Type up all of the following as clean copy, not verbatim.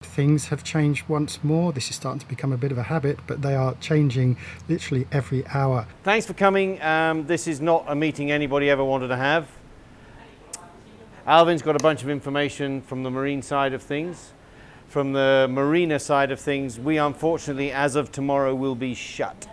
Things have changed once more. This is starting to become a bit of a habit, but they are changing literally every hour. Thanks for coming. This is not a meeting anybody ever wanted to have. Alvin's got a bunch of information from the marine side of things. From the Marina side of things, we unfortunately, as of tomorrow, will be shut.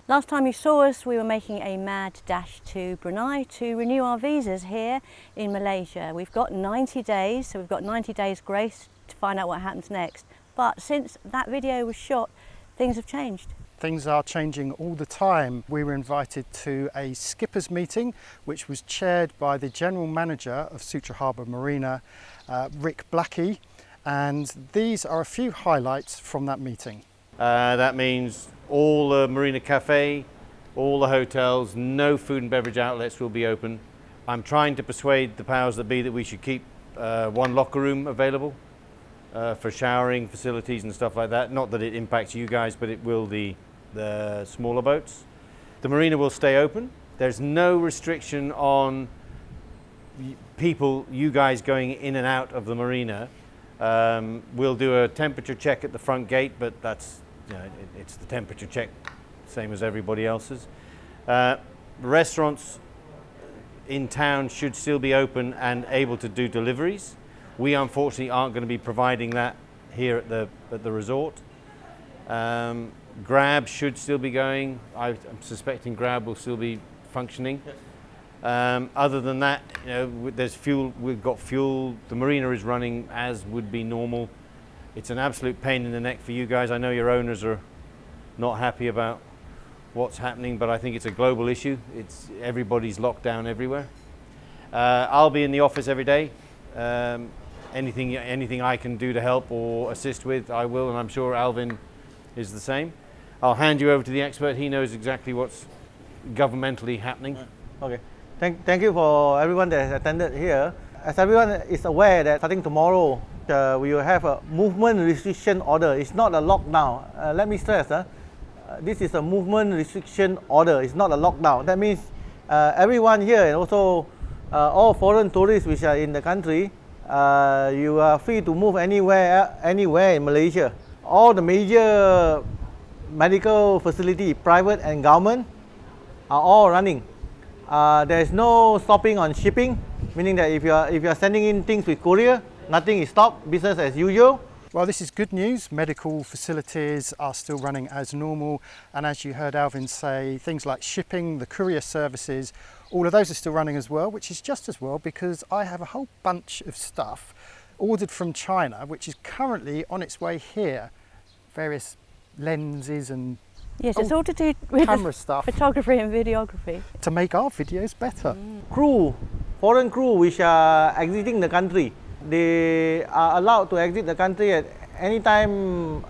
Last time you saw us, we were making a mad dash to Brunei to renew our visas here in Malaysia. We've got 90 days, so we've got 90 days grace to find out what happens next. But since that video was shot, things have changed. Things are changing all the time. We were invited to a skippers meeting, which was chaired by the General Manager of Sutra Harbour Marina, Rick Blackie, and these are a few highlights from that meeting. That means all the Marina Cafe, all the hotels, no food and beverage outlets will be open. I'm trying to persuade the powers that be that we should keep one locker room available for showering facilities and stuff like that. Not that it impacts you guys, but it will the smaller boats. The marina will stay open. There's no restriction on people, you guys going in and out of the marina. We'll do a temperature check at the front gate, but that's, it's the temperature check, same as everybody else's. Restaurants in town should still be open and able to do deliveries. We unfortunately aren't going to be providing that here at the resort. Grab should still be going. I'm suspecting Grab will still be functioning. Yes. Other than that, there's fuel. We've got fuel. The marina is running as would be normal. It's an absolute pain in the neck for you guys. I know your owners are not happy about what's happening, but I think it's a global issue. Everybody's locked down everywhere. I'll be in the office every day. Anything I can do to help or assist with, I will, and I'm sure Alvin is the same. I'll hand you over to the expert. He knows exactly what's governmentally happening. Okay. Thank you for everyone that has attended here. As everyone is aware that starting tomorrow, we will have a movement restriction order. It's not a lockdown. Let me stress, this is a movement restriction order. It's not a lockdown. That means everyone here and also all foreign tourists which are in the country, you are free to move anywhere in Malaysia. All the major medical facility, private and government, are all running. There is no stopping on shipping, meaning that if you are sending in things with courier, nothing is stopped, business as usual. Well, this is good news. Medical facilities are still running as normal, and as you heard Alvin say, things like shipping, the courier services, all of those are still running as well, which is just as well because I have a whole bunch of stuff ordered from China, which is currently on its way here. Various lenses and yes, it's all to do with camera stuff, photography and videography, to make our videos better. Foreign crew which are exiting the country, they are allowed to exit the country at any time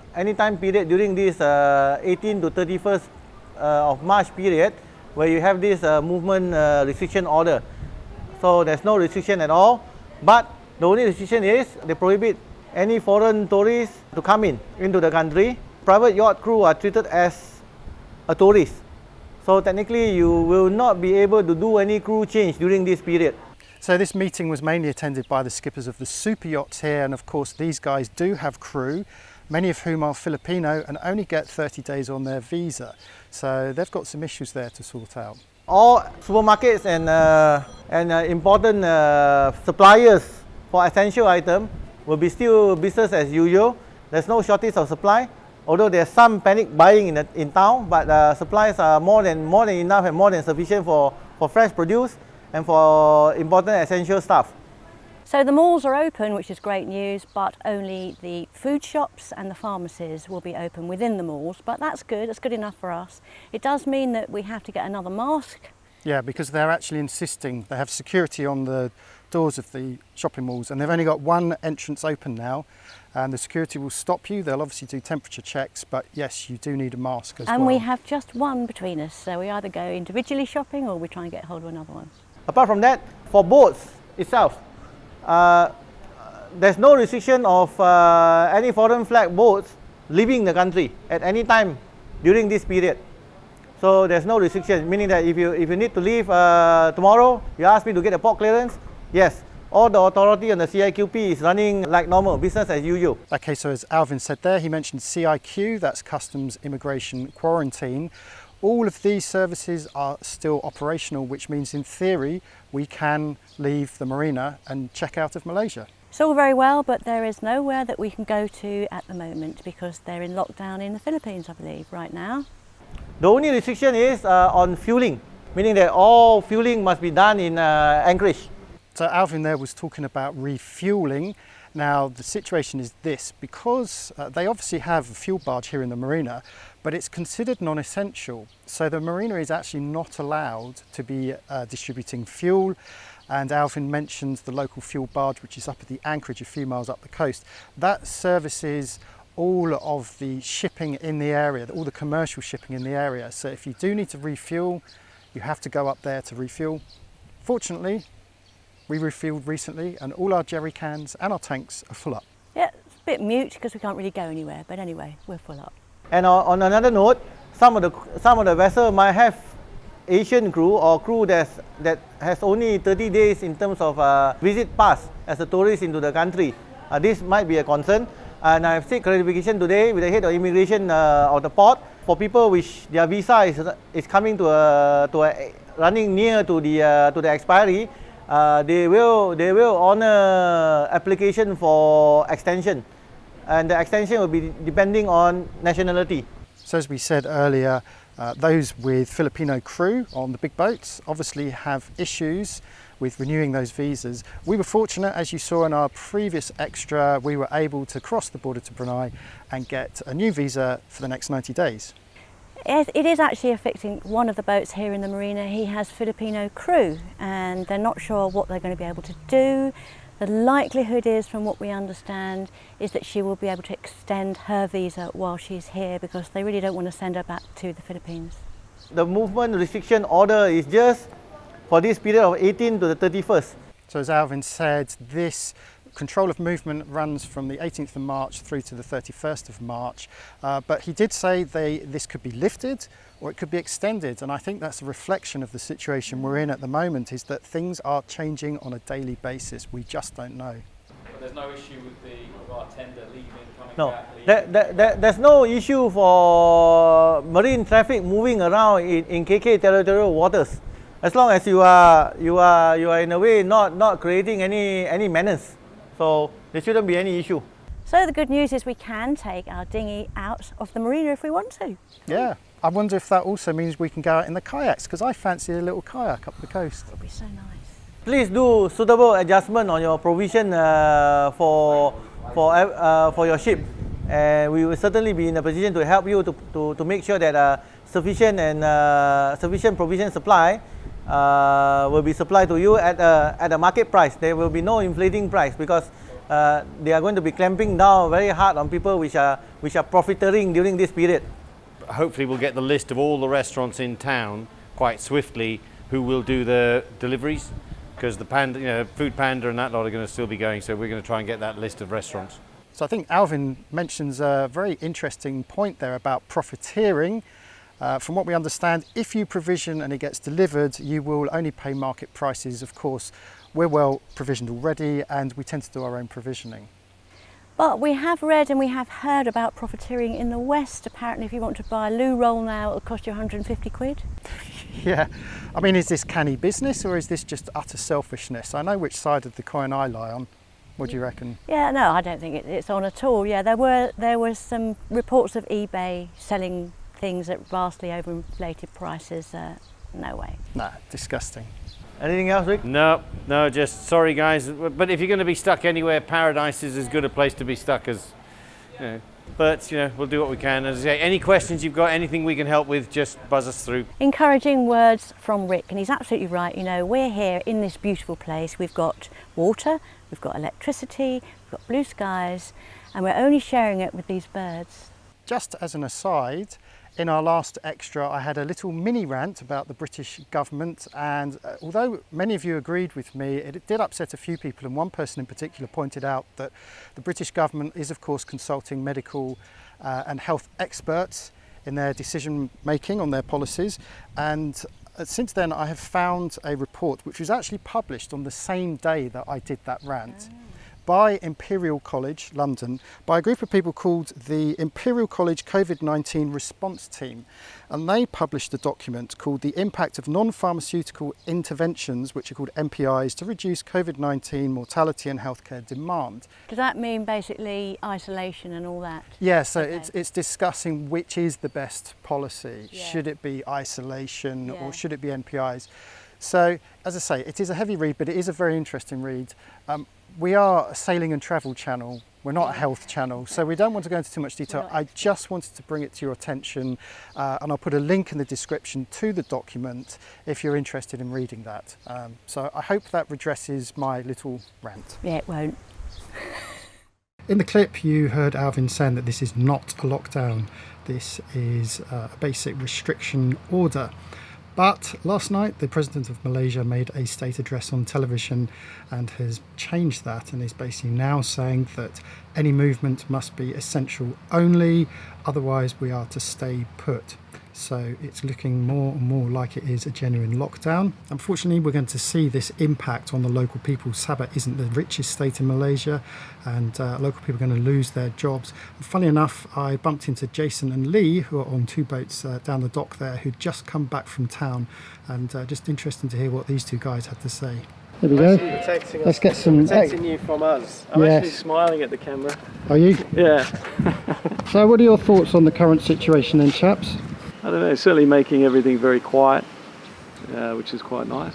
period during this 18 to 31st of March period, where you have this movement restriction order. So there's no restriction at all, but the only restriction is they prohibit any foreign tourists to come into the country. Private yacht crew are treated as a tourist. So technically you will not be able to do any crew change during this period. So this meeting was mainly attended by the skippers of the super yachts here, and of course these guys do have crew, many of whom are Filipino and only get 30 days on their visa. So they've got some issues there to sort out. All supermarkets and important suppliers for essential items will be still business as usual. There's no shortage of supply, although there's some panic buying in town, but supplies are more than enough and more than sufficient for fresh produce and for important essential stuff. So the malls are open, which is great news, but only the food shops and the pharmacies will be open within the malls, but that's good, it's good enough for us. It does mean that we have to get another mask. Yeah, because they're actually insisting, they have security on the doors of the shopping malls, and they've only got one entrance open now, and the security will stop you. They'll obviously do temperature checks, but yes, you do need a mask as well. And we have just one between us, so we either go individually shopping or we try and get hold of another one. Apart from that, for boats itself, there's no restriction of any foreign flag boats leaving the country at any time during this period. So there's no restriction, meaning that if you need to leave tomorrow, you ask me to get a port clearance, yes, all the authority and the CIQP is running like normal, business as usual. Okay, so as Alvin said there, he mentioned CIQ, that's Customs Immigration Quarantine. All of these services are still operational, which means in theory we can leave the marina and check out of Malaysia. It's all very well, but there is nowhere that we can go to at the moment because they're in lockdown in the Philippines, I believe, right now. The only restriction is on fueling, meaning that all fueling must be done in Anchorage. So Alvin there was talking about refueling. Now the situation is this, because they obviously have a fuel barge here in the marina, but it's considered non-essential. So the marina is actually not allowed to be distributing fuel. And Alvin mentioned the local fuel barge, which is up at the anchorage a few miles up the coast. That services all of the shipping in the area, all the commercial shipping in the area. So if you do need to refuel, you have to go up there to refuel. Fortunately, we refueled recently and all our jerry cans and our tanks are full up. Yeah, it's a bit mute because we can't really go anywhere, but anyway, we're full up. And on another note, some of the vessels might have Asian crew or crew that has only 30 days in terms of visit pass as a tourist into the country. This might be a concern. And I've seek clarification today with the head of immigration of the port for people which their visa is coming to a running near to the expiry. They will honor application for extension, and the extension will be depending on nationality. So as we said earlier, those with Filipino crew on the big boats obviously have issues with renewing those visas. We were fortunate, as you saw in our previous extra, we were able to cross the border to Brunei and get a new visa for the next 90 days. It is actually affecting one of the boats here in the marina. He has Filipino crew and they're not sure what they're going to be able to do. The likelihood is, from what we understand, is that she will be able to extend her visa while she's here because they really don't want to send her back to the Philippines. The movement restriction order is just for this period of 18 to the 31st. So as Alvin said, this control of movement runs from the 18th of March through to the 31st of March. But he did say this could be lifted or it could be extended. And I think that's a reflection of the situation we're in at the moment, is that things are changing on a daily basis. We just don't know. But there's no issue with our tender leaving, coming No, back. there's no issue for marine traffic moving around in KK territorial waters, as long as you are in a way not creating any menace. So there shouldn't be any issue. So the good news is we can take our dinghy out of the marina if we want to. Yeah, I wonder if that also means we can go out in the kayaks, because I fancy a little kayak up the coast. It'll be so nice. Please do suitable adjustment on your provision for your ship, and we will certainly be in a position to help you to make sure that sufficient provision supply will be supplied to you at a market price. There will be no inflating price because they are going to be clamping down very hard on people which are profiteering during this period. Hopefully we'll get the list of all the restaurants in town quite swiftly who will do the deliveries, because the Panda, Food Panda and that lot are going to still be going, so we're going to try and get that list of restaurants. So I think Alvin mentions a very interesting point there about profiteering. From what we understand, if you provision and it gets delivered, you will only pay market prices. Of course, we're well provisioned already and we tend to do our own provisioning. But we have read and we have heard about profiteering in the West. Apparently, if you want to buy a loo roll now, it'll cost you 150 quid. Yeah, I mean, is this canny business or is this just utter selfishness? I know which side of the coin I lie on. What do you reckon? Yeah, no, I don't think it's on at all. Yeah, there were some reports of eBay selling things at vastly overinflated prices. No way. Nah, disgusting. Anything else, Rick? No, just sorry guys, but if you're going to be stuck anywhere, paradise is as good a place to be stuck as, But we'll do what we can. As I say, any questions you've got, anything we can help with, just buzz us through. Encouraging words from Rick, and he's absolutely right. We're here in this beautiful place. We've got water, we've got electricity, we've got blue skies, and we're only sharing it with these birds. Just as an aside, in our last extra, I had a little mini rant about the British government, and although many of you agreed with me, it did upset a few people, and one person in particular pointed out that the British government is of course consulting medical and health experts in their decision making on their policies, and since then I have found a report which was actually published on the same day that I did that rant by Imperial College London, by a group of people called the Imperial College COVID-19 Response Team, and they published a document called The Impact of Non-Pharmaceutical Interventions, which are called MPIs, to reduce COVID-19 mortality and healthcare demand. Does that mean basically isolation and all that? Yeah, so Okay. it's discussing which is the best policy. Yeah. Should it be isolation Yeah. or should it be MPIs? So, as I say, it is a heavy read, but it is a very interesting read. We are a sailing and travel channel. We're not a health channel, so we don't want to go into too much detail. I just wanted to bring it to your attention, and I'll put a link in the description to the document if you're interested in reading that. So I hope that redresses my little rant. Yeah, it won't. In the clip, you heard Alvin saying that this is not a lockdown. This is a basic restriction order. But last night, the President of Malaysia made a state address on television and has changed that, and is basically now saying that any movement must be essential only, otherwise we are to stay put. So it's looking more and more like it is a genuine lockdown. Unfortunately, we're going to see this impact on the local people. Sabah isn't the richest state in Malaysia, and local people are going to lose their jobs. And funny enough, I bumped into Jason and Lee, who are on two boats down the dock there, who'd just come back from town, and just interesting to hear what these two guys had to say. There we go. Let's get some. Protecting you from us. I'm actually smiling at the camera. Are you? Yeah. So what are your thoughts on the current situation then, chaps? I don't know, certainly making everything very quiet, which is quite nice.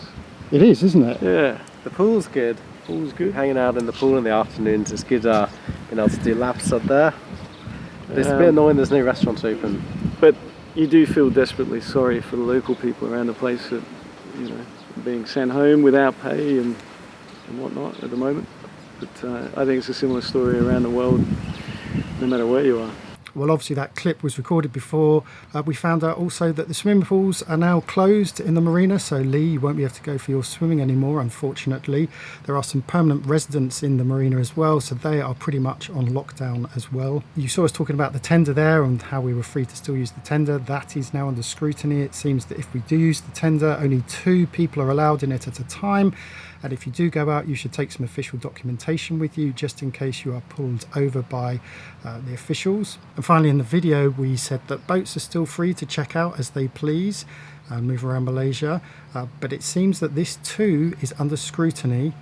It is, isn't it? Yeah. The pool's good. Pool's good. Hanging out in the pool in the afternoons is good. Being able to do laps up there. But it's a bit annoying there's no restaurants open. But you do feel desperately sorry for the local people around the place that, you know, are being sent home without pay and whatnot at the moment. But I think it's a similar story around the world, no matter where you are. Well, obviously that clip was recorded before we found out also that the swimming pools are now closed in the marina, so Lee, you won't be able to go for your swimming anymore, unfortunately. There are some permanent residents in the marina as well, so they are pretty much on lockdown as well. You saw us talking about the tender there and how we were free to still use the tender. That is now under scrutiny. It seems that if we do use the tender, only 2 people are allowed in it at a time. And if you do go out, you should take some official documentation with you, just in case you are pulled over by the officials. And finally, in the video, we said that boats are still free to check out as they please and move around Malaysia. But it seems that this too is under scrutiny.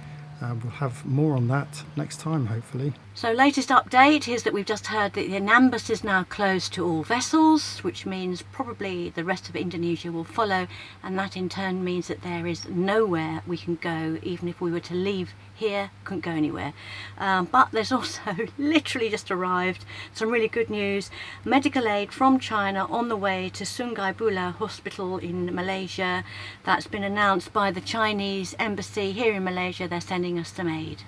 We'll have more on that next time, hopefully. So latest update is that we've just heard that the Anambas is now closed to all vessels, which means probably the rest of Indonesia will follow, and that in turn means that there is nowhere we can go. Even if we were to leave here, couldn't go anywhere. But there's also literally just arrived some really good news. Medical aid from China on the way to Sungai Buloh Hospital in Malaysia. That's been announced by the Chinese embassy here in Malaysia. They're sending us some aid.